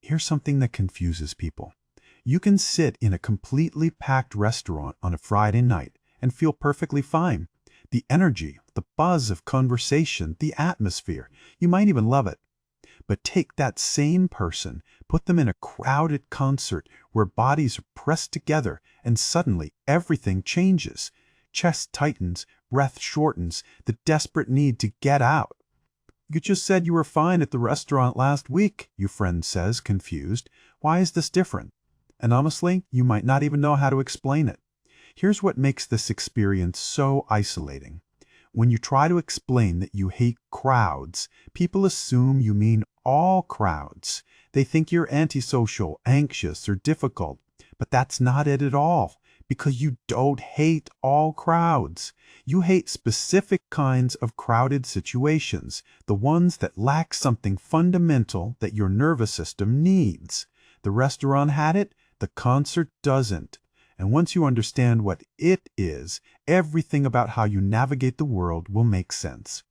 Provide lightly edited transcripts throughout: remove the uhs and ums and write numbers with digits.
Here's something that confuses people. You can sit in a completely packed restaurant on a Friday night and feel perfectly fine. The energy, the buzz of conversation, the atmosphere, you might even love it. But take that same person, put them in a crowded concert where bodies are pressed together, and suddenly everything changes. Chest tightens, breath shortens, the desperate need to get out. You just said you were fine at the restaurant last week, your friend says, confused. Why is this different? And honestly, you might not even know how to explain it. Here's what makes this experience so isolating. When you try to explain that you hate crowds, people assume you mean all crowds. They think you're antisocial, anxious, or difficult. But that's not it at all, because you don't hate all crowds. You hate specific kinds of crowded situations, the ones that lack something fundamental that your nervous system needs. The restaurant had it, the concert doesn't. And once you understand what it is, everything about how you navigate the world will make sense.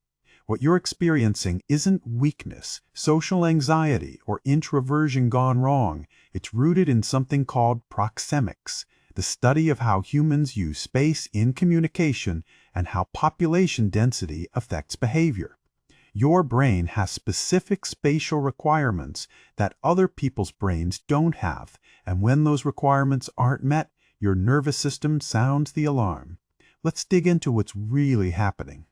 What you're experiencing isn't weakness, social anxiety, or introversion gone wrong. It's rooted in something called proxemics, the study of how humans use space in communication and how population density affects behavior. Your brain has specific spatial requirements that other people's brains don't have, and when those requirements aren't met, your nervous system sounds the alarm. Let's dig into what's really happening.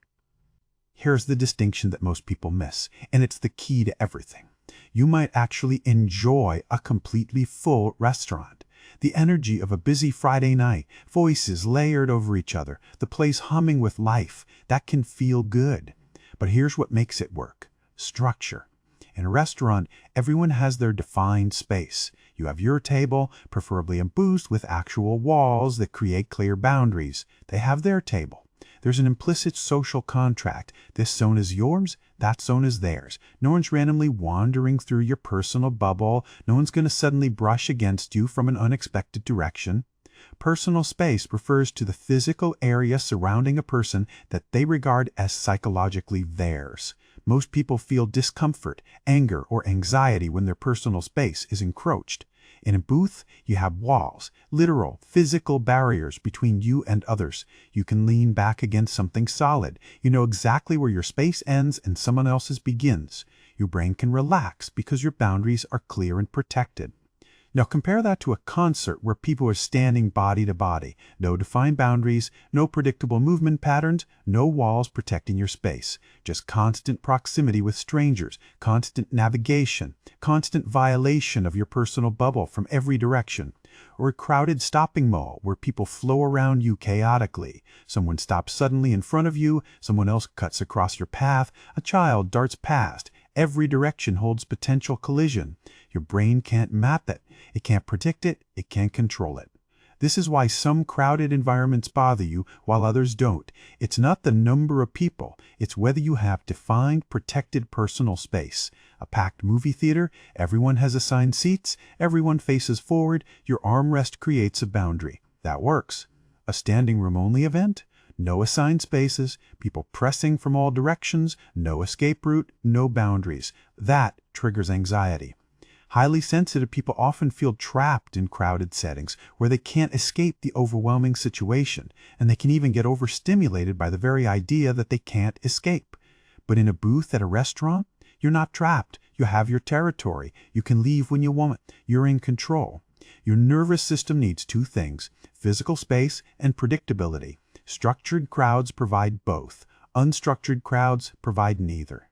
Here's the distinction that most people miss, and it's the key to everything. You might actually enjoy a completely full restaurant. The energy of a busy Friday night, voices layered over each other, the place humming with life, that can feel good. But here's what makes it work: structure. In a restaurant, everyone has their defined space. You have your table, preferably a booth with actual walls that create clear boundaries. They have their table. There's an implicit social contract. This zone is yours, that zone is theirs. No one's randomly wandering through your personal bubble. No one's going to suddenly brush against you from an unexpected direction. Personal space refers to the physical area surrounding a person that they regard as psychologically theirs. Most people feel discomfort, anger, or anxiety when their personal space is encroached. In a booth, you have walls, literal, physical barriers between you and others. You can lean back against something solid. You know exactly where your space ends and someone else's begins. Your brain can relax because your boundaries are clear and protected. Now compare that to a concert where people are standing body to body. No defined boundaries, no predictable movement patterns, no walls protecting your space. Just constant proximity with strangers, constant navigation, constant violation of your personal bubble from every direction. Or a crowded stopping mall where people flow around you chaotically. Someone stops suddenly in front of you, someone else cuts across your path, a child darts past. Every direction holds potential collision. Your brain can't map it. It can't predict it. It can't control it. This is why some crowded environments bother you while others don't. It's not the number of people. It's whether you have defined, protected personal space. A packed movie theater, everyone has assigned seats, everyone faces forward, your armrest creates a boundary. That works. A standing room only event? No assigned spaces, people pressing from all directions, no escape route, no boundaries. That triggers anxiety. Highly sensitive people often feel trapped in crowded settings where they can't escape the overwhelming situation, and they can even get overstimulated by the very idea that they can't escape. But in a booth at a restaurant, you're not trapped. You have your territory. You can leave when you want. You're in control. Your nervous system needs two things: physical space and predictability. Structured crowds provide both. Unstructured crowds provide neither.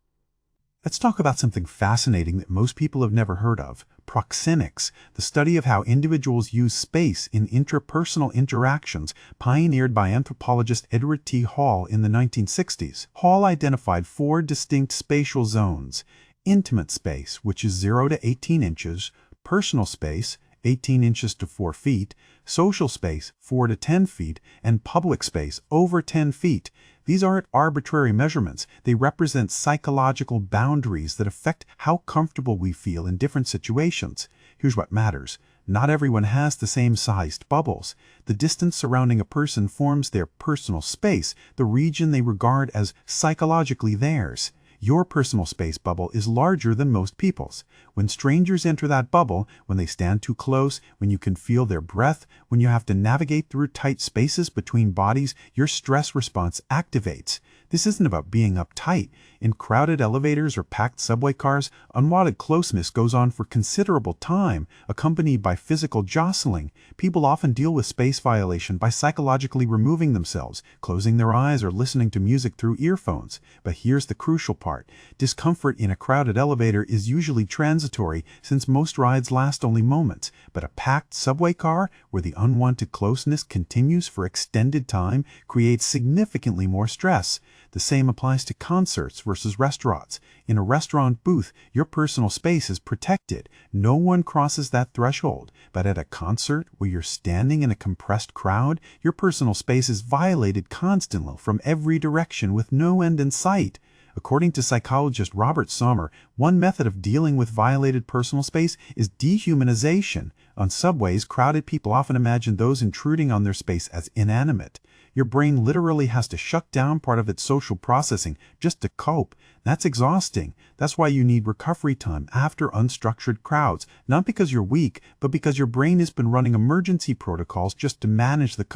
Let's talk about something fascinating that most people have never heard of: proxemics, the study of how individuals use space in interpersonal interactions, pioneered by anthropologist Edward T. Hall in the 1960s. Hall identified 4 distinct spatial zones: intimate space, which is 0 to 18 inches, personal space, 18 inches to 4 feet, social space, 4 to 10 feet, and public space, over 10 feet. These aren't arbitrary measurements. They represent psychological boundaries that affect how comfortable we feel in different situations. Here's what matters. Not everyone has the same sized bubbles. The distance surrounding a person forms their personal space, the region they regard as psychologically theirs. Your personal space bubble is larger than most people's. When strangers enter that bubble, when they stand too close, when you can feel their breath, when you have to navigate through tight spaces between bodies, your stress response activates. This isn't about being uptight. In crowded elevators or packed subway cars, unwanted closeness goes on for considerable time, accompanied by physical jostling. People often deal with space violation by psychologically removing themselves, closing their eyes, or listening to music through earphones. But here's the crucial part. Discomfort in a crowded elevator is usually transitory, since most rides last only moments. But a packed subway car, where the unwanted closeness continues for extended time, creates significantly more stress. The same applies to concerts versus restaurants. In a restaurant booth, your personal space is protected. No one crosses that threshold. But at a concert, where you're standing in a compressed crowd, your personal space is violated constantly from every direction with no end in sight. According to psychologist Robert Sommer, one method of dealing with violated personal space is dehumanization. On subways, crowded people often imagine those intruding on their space as inanimate. Your brain literally has to shut down part of its social processing just to cope. That's exhausting. That's why you need recovery time after unstructured crowds, not because you're weak, but because your brain has been running emergency protocols just to manage the.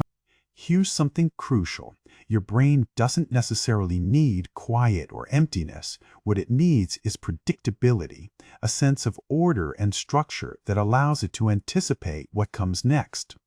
Here's something crucial. Your brain doesn't necessarily need quiet or emptiness. What it needs is predictability, a sense of order and structure that allows it to anticipate what comes next.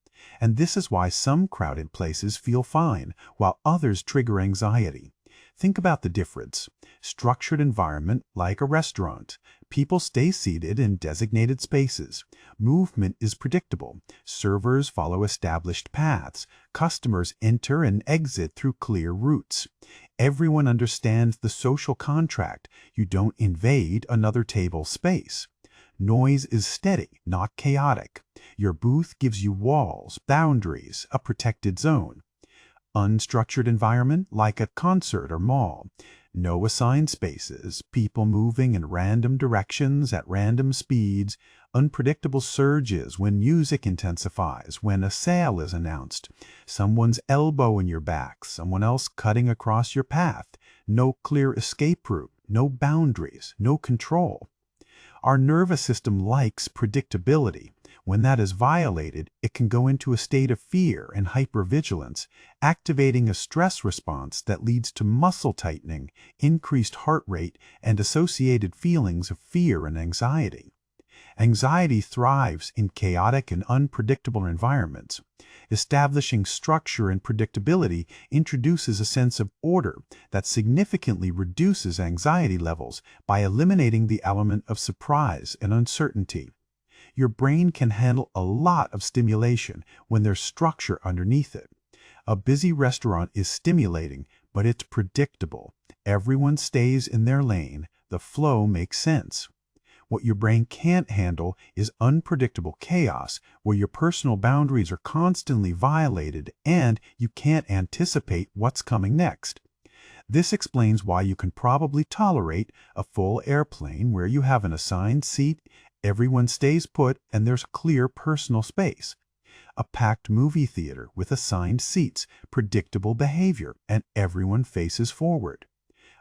And this is why some crowded places feel fine, while others trigger anxiety. Think about the difference. Structured environment, like a restaurant. People stay seated in designated spaces. Movement is predictable. Servers follow established paths. Customers enter and exit through clear routes. Everyone understands the social contract. You don't invade another table's space. Noise is steady, not chaotic. Your booth gives you walls, boundaries, a protected zone. Unstructured environment, like a concert or mall. No assigned spaces, people moving in random directions at random speeds, unpredictable surges when music intensifies, when a sale is announced, someone's elbow in your back, someone else cutting across your path, no clear escape route, no boundaries, no control. Our nervous system likes predictability. When that is violated, it can go into a state of fear and hypervigilance, activating a stress response that leads to muscle tightening, increased heart rate, and associated feelings of fear and anxiety. Anxiety thrives in chaotic and unpredictable environments. Establishing structure and predictability introduces a sense of order that significantly reduces anxiety levels by eliminating the element of surprise and uncertainty. Your brain can handle a lot of stimulation when there's structure underneath it. A busy restaurant is stimulating, but it's predictable. Everyone stays in their lane. The flow makes sense. What your brain can't handle is unpredictable chaos, where your personal boundaries are constantly violated and you can't anticipate what's coming next. This explains why you can probably tolerate a full airplane where you have an assigned seat, everyone stays put, and there's clear personal space. A packed movie theater with assigned seats, predictable behavior, and everyone faces forward.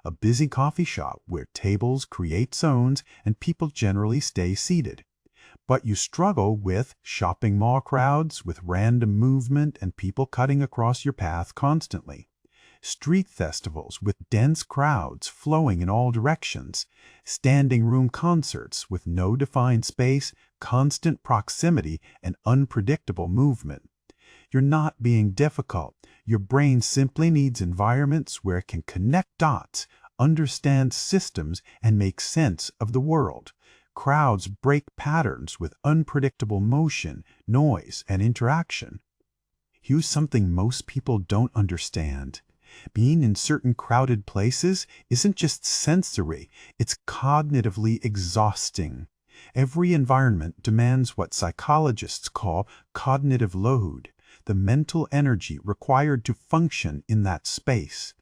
A busy coffee shop where tables create zones and people generally stay seated. But you struggle with shopping mall crowds with random movement and people cutting across your path constantly. Street festivals with dense crowds flowing in all directions. Standing room concerts with no defined space, constant proximity, and unpredictable movement. You're not being difficult. Your brain simply needs environments where it can connect dots, understand systems, and make sense of the world. Crowds break patterns with unpredictable motion, noise, and interaction. Here's something most people don't understand. Being in certain crowded places isn't just sensory, it's cognitively exhausting. Every environment demands what psychologists call cognitive load, the mental energy required to function in that space.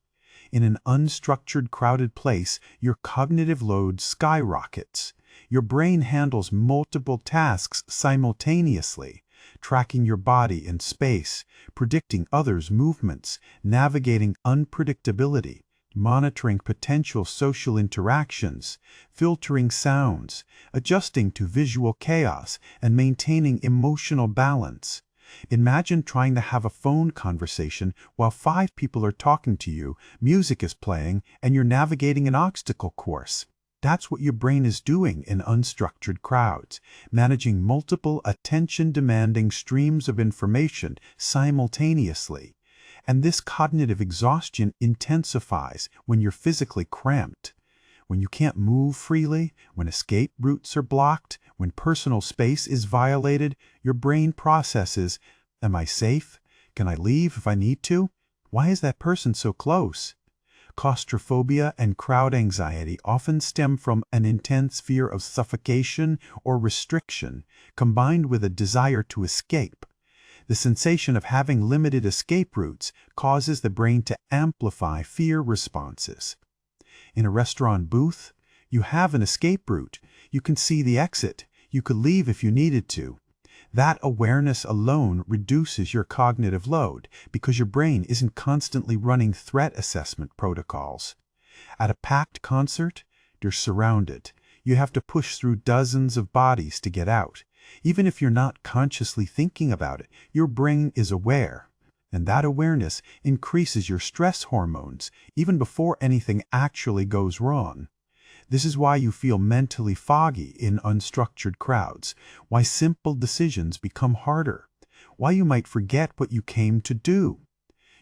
In an unstructured, crowded place, your cognitive load skyrockets. Your brain handles multiple tasks simultaneously, tracking your body in space, predicting others' movements, navigating unpredictability, monitoring potential social interactions, filtering sounds, adjusting to visual chaos, and maintaining emotional balance. Imagine trying to have a phone conversation while 5 people are talking to you, music is playing, and you're navigating an obstacle course. That's what your brain is doing in unstructured crowds, managing multiple attention-demanding streams of information simultaneously. And this cognitive exhaustion intensifies when you're physically cramped. When you can't move freely, when escape routes are blocked, when personal space is violated, your brain processes, am I safe? Can I leave if I need to? Why is that person so close? Claustrophobia and crowd anxiety often stem from an intense fear of suffocation or restriction, combined with a desire to escape. The sensation of having limited escape routes causes the brain to amplify fear responses. In a restaurant booth, you have an escape route. You can see the exit. You could leave if you needed to. That awareness alone reduces your cognitive load because your brain isn't constantly running threat assessment protocols. At a packed concert, you're surrounded. You have to push through dozens of bodies to get out. Even if you're not consciously thinking about it, your brain is aware. And that awareness increases your stress hormones even before anything actually goes wrong. This is why you feel mentally foggy in unstructured crowds, why simple decisions become harder, why you might forget what you came to do.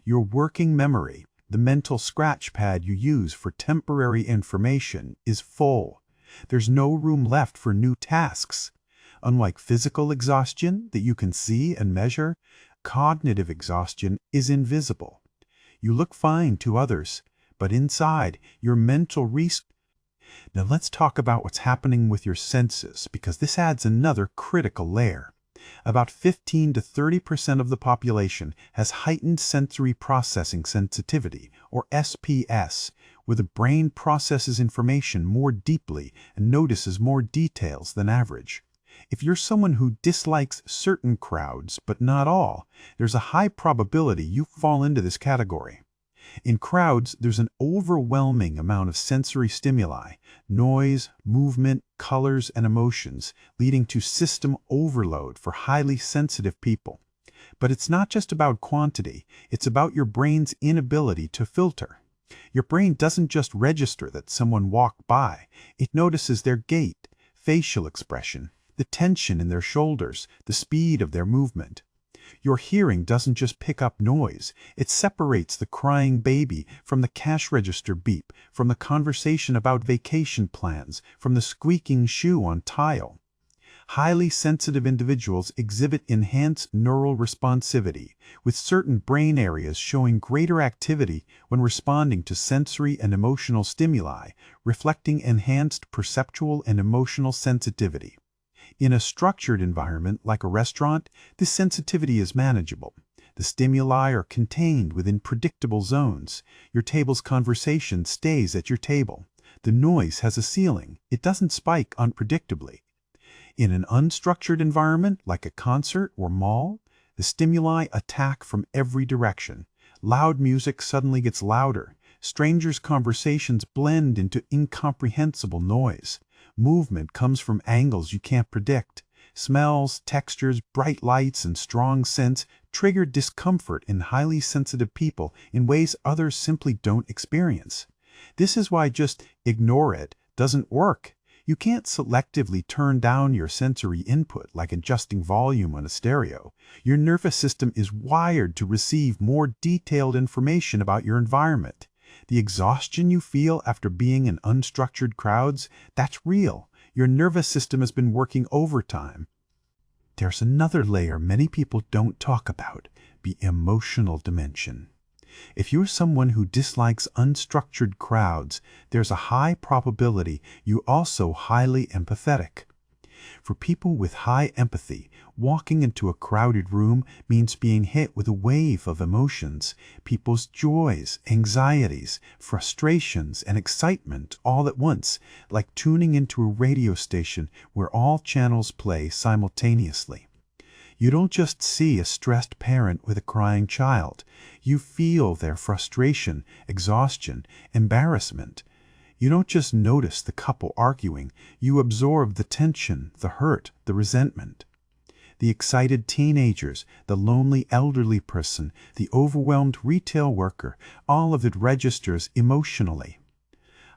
Your working memory, the mental scratch pad you use for temporary information, is full. There's no room left for new tasks. Unlike physical exhaustion that you can see and measure, cognitive exhaustion is invisible. You look fine to others, but inside, your mental Now let's talk about what's happening with your senses, because this adds another critical layer. About 15 to 30% of the population has heightened sensory processing sensitivity, or SPS, where the brain processes information more deeply and notices more details than average. If you're someone who dislikes certain crowds, but not all, there's a high probability you fall into this category. In crowds, there's an overwhelming amount of sensory stimuli, noise, movement, colors, and emotions, leading to system overload for highly sensitive people. But it's not just about quantity, it's about your brain's inability to filter. Your brain doesn't just register that someone walked by, it notices their gait, facial expression, the tension in their shoulders, the speed of their movement. Your hearing doesn't just pick up noise, it separates the crying baby from the cash register beep, from the conversation about vacation plans, from the squeaking shoe on tile. Highly sensitive individuals exhibit enhanced neural responsivity, with certain brain areas showing greater activity when responding to sensory and emotional stimuli, reflecting enhanced perceptual and emotional sensitivity. In a structured environment like a restaurant, this sensitivity is manageable. The stimuli are contained within predictable zones. Your table's conversation stays at your table. The noise has a ceiling. It doesn't spike unpredictably. In an unstructured environment like a concert or mall, the stimuli attack from every direction. Loud music suddenly gets louder. Strangers' conversations blend into incomprehensible noise. Movement comes from angles you can't predict. Smells, textures, bright lights, and strong scents trigger discomfort in highly sensitive people in ways others simply don't experience. This is why just ignore it doesn't work. You can't selectively turn down your sensory input like adjusting volume on a stereo. Your nervous system is wired to receive more detailed information about your environment. The exhaustion you feel after being in unstructured crowds, that's real. Your nervous system has been working overtime. There's another layer many people don't talk about, the emotional dimension. If you're someone who dislikes unstructured crowds, there's a high probability you're also highly empathetic. For people with high empathy, walking into a crowded room means being hit with a wave of emotions, people's joys, anxieties, frustrations, and excitement all at once, like tuning into a radio station where all channels play simultaneously. You don't just see a stressed parent with a crying child. You feel their frustration, exhaustion, embarrassment. You don't just notice the couple arguing. You absorb the tension, the hurt, the resentment. The excited teenagers, the lonely elderly person, the overwhelmed retail worker, all of it registers emotionally.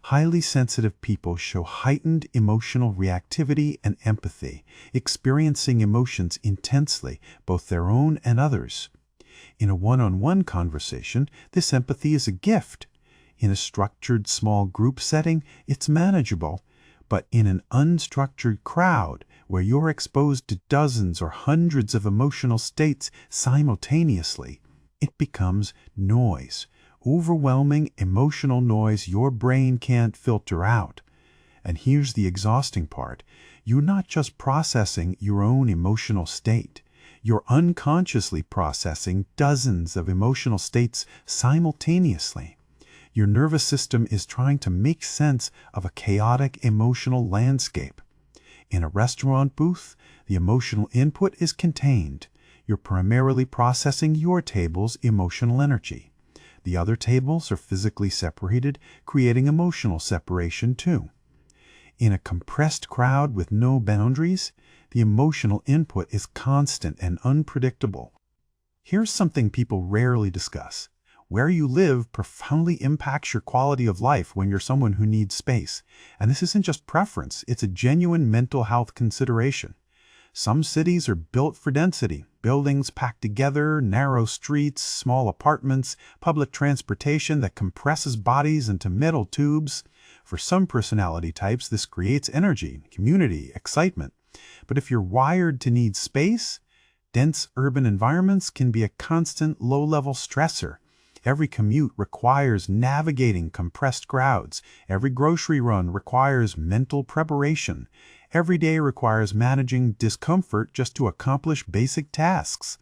Highly sensitive people show heightened emotional reactivity and empathy, experiencing emotions intensely, both their own and others. In a one-on-one conversation, this empathy is a gift. In a structured small group setting, it's manageable. But in an unstructured crowd, where you're exposed to dozens or hundreds of emotional states simultaneously, it becomes noise. Overwhelming emotional noise your brain can't filter out. And here's the exhausting part. You're not just processing your own emotional state. You're unconsciously processing dozens of emotional states simultaneously. Your nervous system is trying to make sense of a chaotic emotional landscape. In a restaurant booth, the emotional input is contained. You're primarily processing your table's emotional energy. The other tables are physically separated, creating emotional separation too. In a compressed crowd with no boundaries, the emotional input is constant and unpredictable. Here's something people rarely discuss. Where you live profoundly impacts your quality of life when you're someone who needs space. And this isn't just preference, it's a genuine mental health consideration. Some cities are built for density, buildings packed together, narrow streets, small apartments, public transportation that compresses bodies into metal tubes. For some personality types, this creates energy, community, excitement. But if you're wired to need space, dense urban environments can be a constant low-level stressor. Every commute requires navigating compressed crowds. Every grocery run requires mental preparation. Every day requires managing discomfort just to accomplish basic tasks.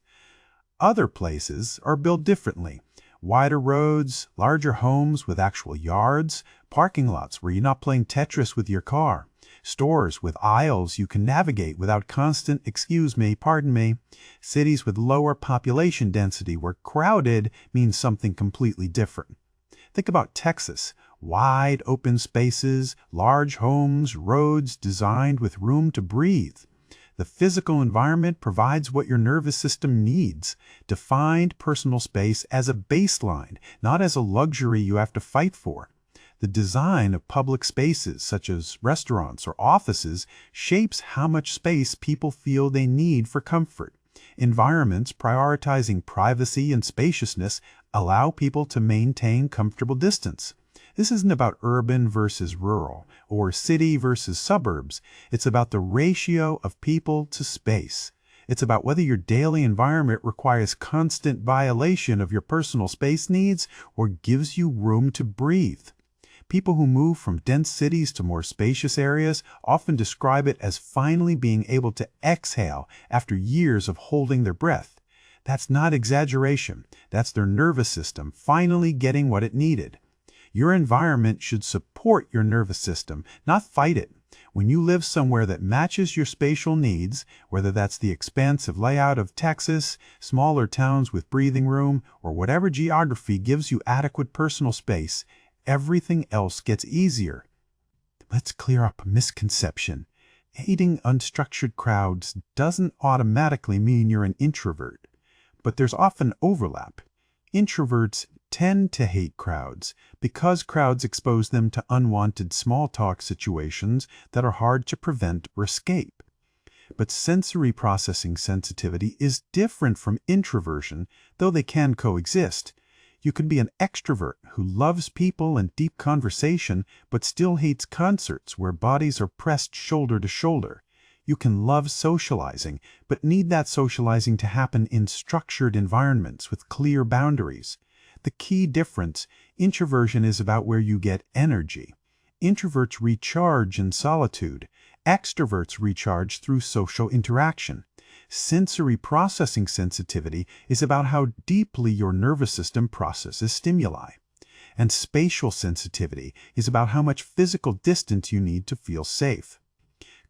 Other places are built differently. Wider roads, larger homes with actual yards, parking lots where you're not playing Tetris with your car, stores with aisles you can navigate without constant "excuse me, pardon me," cities with lower population density where crowded means something completely different. Think about Texas. Wide open spaces, large homes, roads designed with room to breathe. The physical environment provides what your nervous system needs, defined personal space as a baseline, not as a luxury you have to fight for. The design of public spaces, such as restaurants or offices, shapes how much space people feel they need for comfort. Environments prioritizing privacy and spaciousness allow people to maintain comfortable distance. This isn't about urban versus rural or city versus suburbs. It's about the ratio of people to space. It's about whether your daily environment requires constant violation of your personal space needs or gives you room to breathe. People who move from dense cities to more spacious areas often describe it as finally being able to exhale after years of holding their breath. That's not exaggeration. That's their nervous system finally getting what it needed. Your environment should support your nervous system, not fight it. When you live somewhere that matches your spatial needs, whether that's the expansive layout of Texas, smaller towns with breathing room, or whatever geography gives you adequate personal space, everything else gets easier. Let's clear up a misconception. Hating unstructured crowds doesn't automatically mean you're an introvert, but there's often overlap. Introverts tend to hate crowds because crowds expose them to unwanted small talk situations that are hard to prevent or escape. But sensory processing sensitivity is different from introversion, though they can coexist. You can be an extrovert who loves people and deep conversation, but still hates concerts where bodies are pressed shoulder to shoulder. You can love socializing, but need that socializing to happen in structured environments with clear boundaries. The key difference: introversion is about where you get energy. Introverts recharge in solitude. Extroverts recharge through social interaction. Sensory processing sensitivity is about how deeply your nervous system processes stimuli. And spatial sensitivity is about how much physical distance you need to feel safe.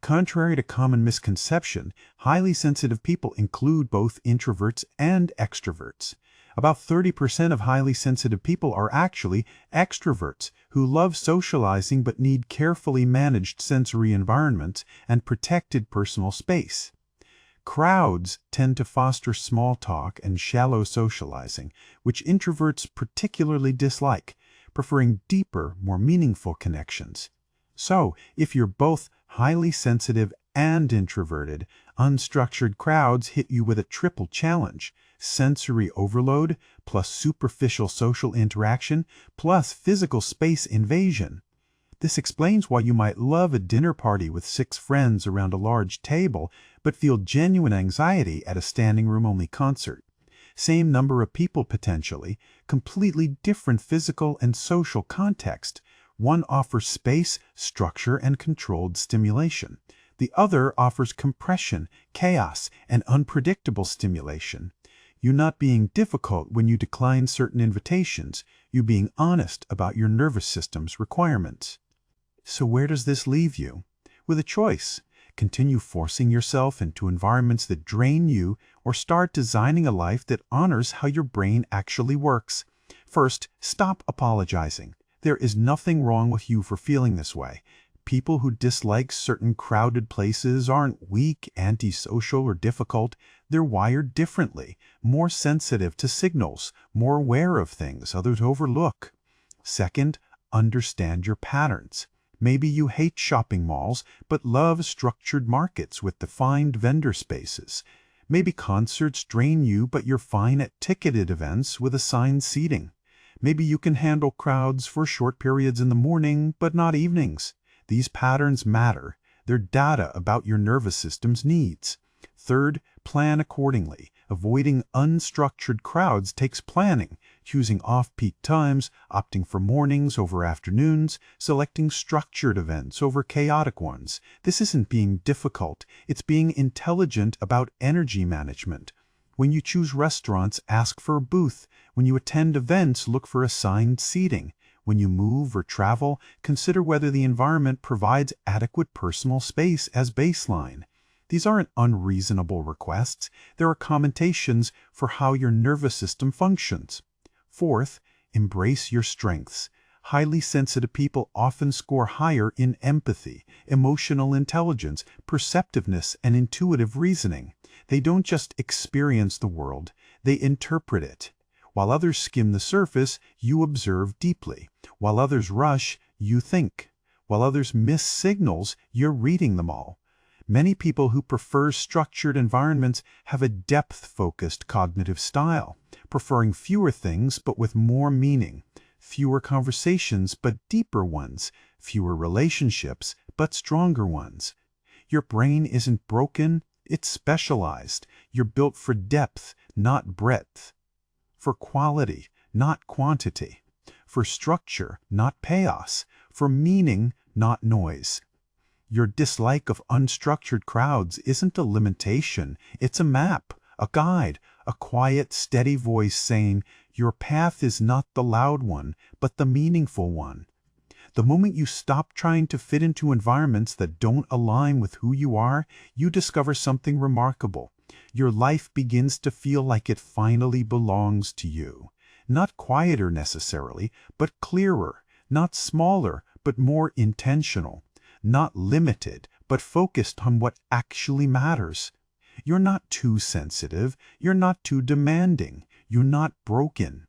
Contrary to common misconception, highly sensitive people include both introverts and extroverts. About 30% of highly sensitive people are actually extroverts who love socializing but need carefully managed sensory environments and protected personal space. Crowds tend to foster small talk and shallow socializing, which introverts particularly dislike, preferring deeper, more meaningful connections. So, if you're both highly sensitive and introverted, unstructured crowds hit you with a triple challenge: sensory overload, plus superficial social interaction, plus physical space invasion. This explains why you might love a dinner party with 6 friends around a large table, but feel genuine anxiety at a standing room-only concert. Same number of people potentially, completely different physical and social context. One offers space, structure, and controlled stimulation. The other offers compression, chaos, and unpredictable stimulation. You not being difficult when you decline certain invitations, you being honest about your nervous system's requirements. So where does this leave you? With a choice. Continue forcing yourself into environments that drain you, or start designing a life that honors how your brain actually works. First, stop apologizing. There is nothing wrong with you for feeling this way. People who dislike certain crowded places aren't weak, antisocial, or difficult. They're wired differently, more sensitive to signals, more aware of things others overlook. Second, understand your patterns. Maybe you hate shopping malls, but love structured markets with defined vendor spaces. Maybe concerts drain you, but you're fine at ticketed events with assigned seating. Maybe you can handle crowds for short periods in the morning, but not evenings. These patterns matter. They're data about your nervous system's needs. Third, plan accordingly. Avoiding unstructured crowds takes planning, choosing off-peak times, opting for mornings over afternoons, selecting structured events over chaotic ones. This isn't being difficult, it's being intelligent about energy management. When you choose restaurants, ask for a booth. When you attend events, look for assigned seating. When you move or travel, consider whether the environment provides adequate personal space as baseline. These aren't unreasonable requests. They're accommodations for how your nervous system functions. Fourth, embrace your strengths. Highly sensitive people often score higher in empathy, emotional intelligence, perceptiveness, and intuitive reasoning. They don't just experience the world, they interpret it. While others skim the surface, you observe deeply. While others rush, you think. While others miss signals, you're reading them all. Many people who prefer structured environments have a depth-focused cognitive style, preferring fewer things but with more meaning, fewer conversations but deeper ones, fewer relationships but stronger ones. Your brain isn't broken, it's specialized. You're built for depth, not breadth. For quality, not quantity. For structure, not chaos. For meaning, not noise. Your dislike of unstructured crowds isn't a limitation, it's a map, a guide, a quiet, steady voice saying, your path is not the loud one, but the meaningful one. The moment you stop trying to fit into environments that don't align with who you are, you discover something remarkable. Your life begins to feel like it finally belongs to you. Not quieter necessarily, but clearer. Not smaller, but more intentional. Not limited, but focused on what actually matters. You're not too sensitive. You're not too demanding. You're not broken.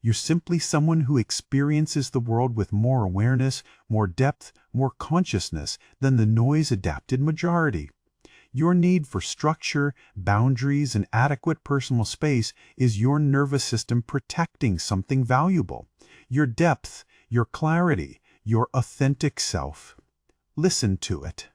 You're simply someone who experiences the world with more awareness, more depth, more consciousness than the noise-adapted majority. Your need for structure, boundaries, and adequate personal space is your nervous system protecting something valuable. Your depth, your clarity, your authentic self. Listen to it.